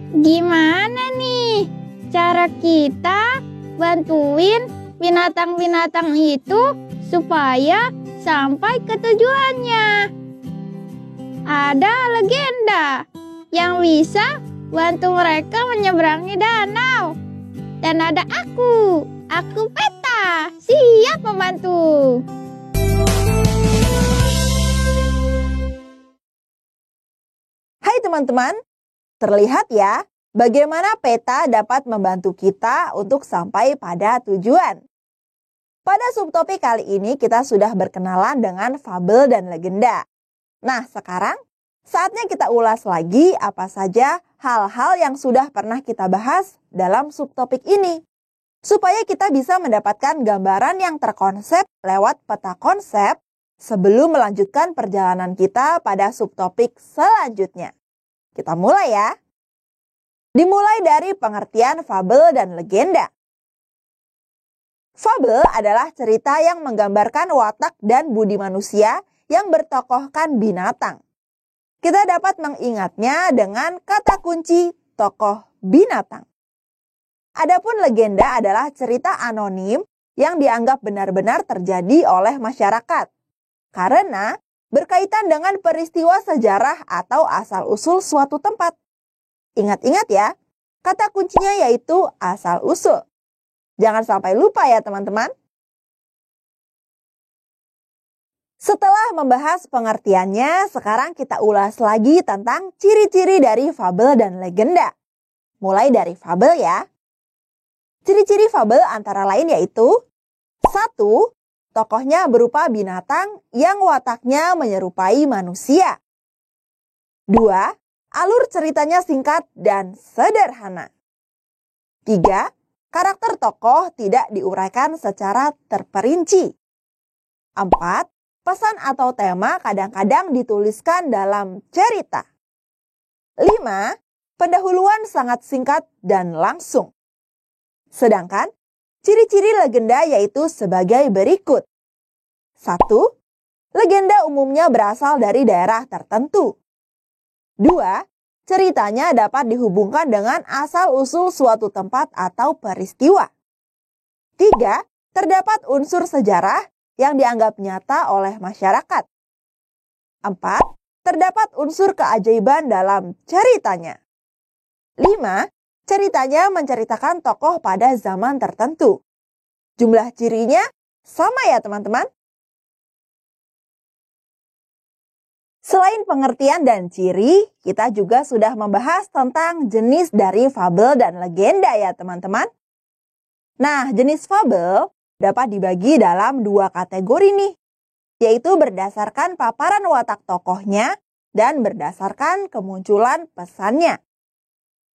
Gimana nih cara kita bantuin binatang-binatang itu supaya sampai ke tujuannya? Ada legenda yang bisa bantu mereka menyeberangi danau. Dan ada aku Peta, siap membantu. Hai teman-teman, terlihat ya bagaimana peta dapat membantu kita untuk sampai pada tujuan. Pada subtopik kali ini kita sudah berkenalan dengan fabel dan legenda. Nah, sekarang saatnya kita ulas lagi apa saja hal-hal yang sudah pernah kita bahas dalam subtopik ini, supaya kita bisa mendapatkan gambaran yang terkonsep lewat peta konsep sebelum melanjutkan perjalanan kita pada subtopik selanjutnya. Kita mulai ya. Dimulai dari pengertian fabel dan legenda. Fabel adalah cerita yang menggambarkan watak dan budi manusia yang bertokohkan binatang. Kita dapat mengingatnya dengan kata kunci tokoh binatang. Adapun legenda adalah cerita anonim yang dianggap benar-benar terjadi oleh masyarakat, karena berkaitan dengan peristiwa sejarah atau asal-usul suatu tempat. Ingat-ingat ya, kata kuncinya yaitu asal-usul. Jangan sampai lupa ya teman-teman. Setelah membahas pengertiannya, sekarang kita ulas lagi tentang ciri-ciri dari fabel dan legenda. Mulai dari fabel ya. Ciri-ciri fabel antara lain yaitu 1. Tokohnya berupa binatang yang wataknya menyerupai manusia. 2. Alur ceritanya singkat dan sederhana. 3. Karakter tokoh tidak diuraikan secara terperinci. 4. Pesan atau tema kadang-kadang dituliskan dalam cerita. 5. Pendahuluan sangat singkat dan langsung. Sedangkan ciri-ciri legenda yaitu sebagai berikut. 1. Legenda umumnya berasal dari daerah tertentu. 2. Ceritanya dapat dihubungkan dengan asal-usul suatu tempat atau peristiwa. 3. Terdapat unsur sejarah yang dianggap nyata oleh masyarakat. 4. Terdapat unsur keajaiban dalam ceritanya. 5. Ceritanya menceritakan tokoh pada zaman tertentu. Jumlah cirinya sama ya teman-teman? Selain pengertian dan ciri, kita juga sudah membahas tentang jenis dari fabel dan legenda ya teman-teman. Nah, jenis fabel dapat dibagi dalam 2 kategori nih, yaitu berdasarkan paparan watak tokohnya dan berdasarkan kemunculan pesannya.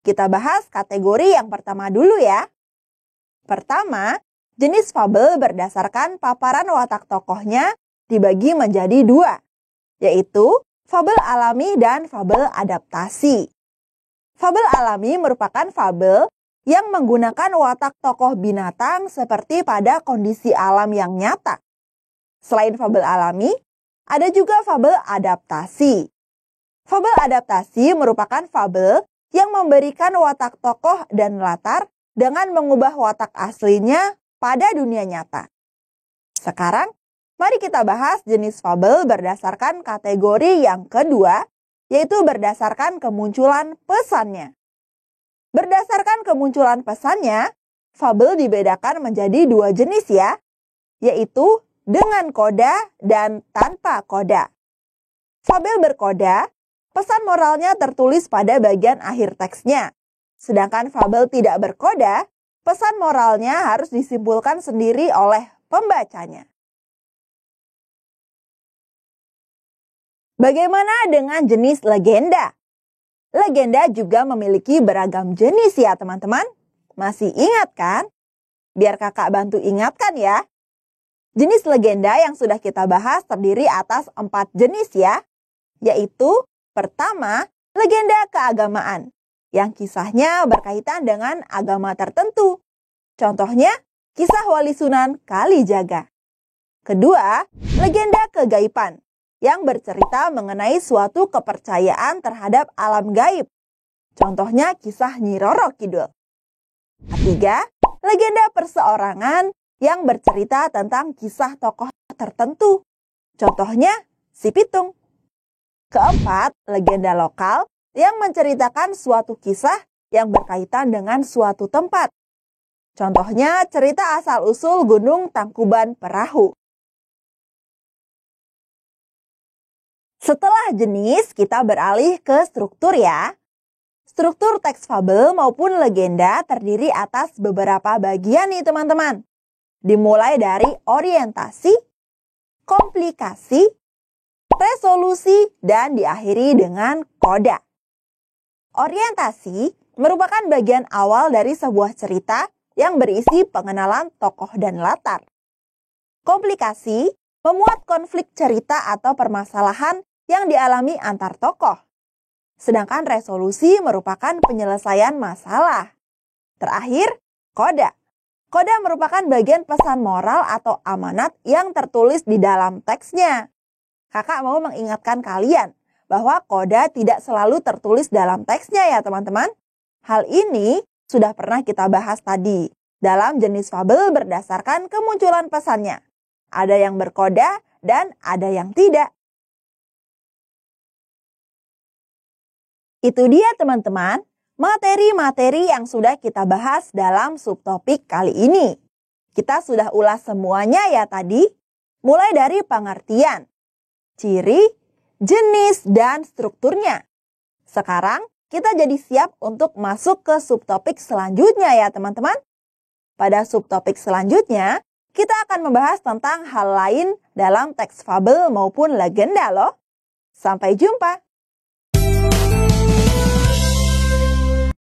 Kita bahas kategori yang pertama dulu ya. Pertama, jenis fabel berdasarkan paparan watak tokohnya dibagi menjadi 2, yaitu fabel alami dan fabel adaptasi. Fabel alami merupakan fabel yang menggunakan watak tokoh binatang seperti pada kondisi alam yang nyata. Selain fabel alami, ada juga fabel adaptasi. Fabel adaptasi merupakan fabel yang memberikan watak tokoh dan latar dengan mengubah watak aslinya pada dunia nyata. Sekarang, mari kita bahas jenis fabel berdasarkan kategori yang kedua, yaitu berdasarkan kemunculan pesannya. Berdasarkan kemunculan pesannya, fabel dibedakan menjadi 2 jenis ya, yaitu dengan koda dan tanpa koda. Fabel berkoda, pesan moralnya tertulis pada bagian akhir teksnya. Sedangkan fabel tidak berkoda, pesan moralnya harus disimpulkan sendiri oleh pembacanya. Bagaimana dengan jenis legenda? Legenda juga memiliki beragam jenis ya teman-teman. Masih ingat kan? Biar kakak bantu ingatkan ya. Jenis legenda yang sudah kita bahas terdiri atas 4 jenis ya. Yaitu pertama, legenda keagamaan. Yang kisahnya berkaitan dengan agama tertentu. Contohnya, kisah Wali Sunan Kalijaga. Kedua, legenda kegaiban. Yang bercerita mengenai suatu kepercayaan terhadap alam gaib. Contohnya kisah Nyi Roro Kidul. Ketiga, legenda perseorangan yang bercerita tentang kisah tokoh tertentu. Contohnya Si Pitung. Keempat, legenda lokal yang menceritakan suatu kisah yang berkaitan dengan suatu tempat. Contohnya cerita asal-usul Gunung Tangkuban Perahu. Setelah jenis, kita beralih ke struktur ya. Struktur teks fabel maupun legenda terdiri atas beberapa bagian nih teman-teman. Dimulai dari orientasi, komplikasi, resolusi, dan diakhiri dengan koda. Orientasi merupakan bagian awal dari sebuah cerita yang berisi pengenalan tokoh dan latar. Komplikasi memuat konflik cerita atau permasalahan yang dialami antar tokoh. Sedangkan resolusi merupakan penyelesaian masalah. Terakhir, koda. Koda merupakan bagian pesan moral atau amanat yang tertulis di dalam teksnya. Kakak mau mengingatkan kalian bahwa koda tidak selalu tertulis dalam teksnya ya teman-teman. Hal ini sudah pernah kita bahas tadi dalam jenis fabel berdasarkan kemunculan pesannya. Ada yang berkoda dan ada yang tidak. Itu dia teman-teman, materi-materi yang sudah kita bahas dalam subtopik kali ini. Kita sudah ulas semuanya ya tadi, mulai dari pengertian, ciri, jenis, dan strukturnya. Sekarang kita jadi siap untuk masuk ke subtopik selanjutnya ya teman-teman. Pada subtopik selanjutnya, kita akan membahas tentang hal lain dalam teks fabel maupun legenda loh. Sampai jumpa!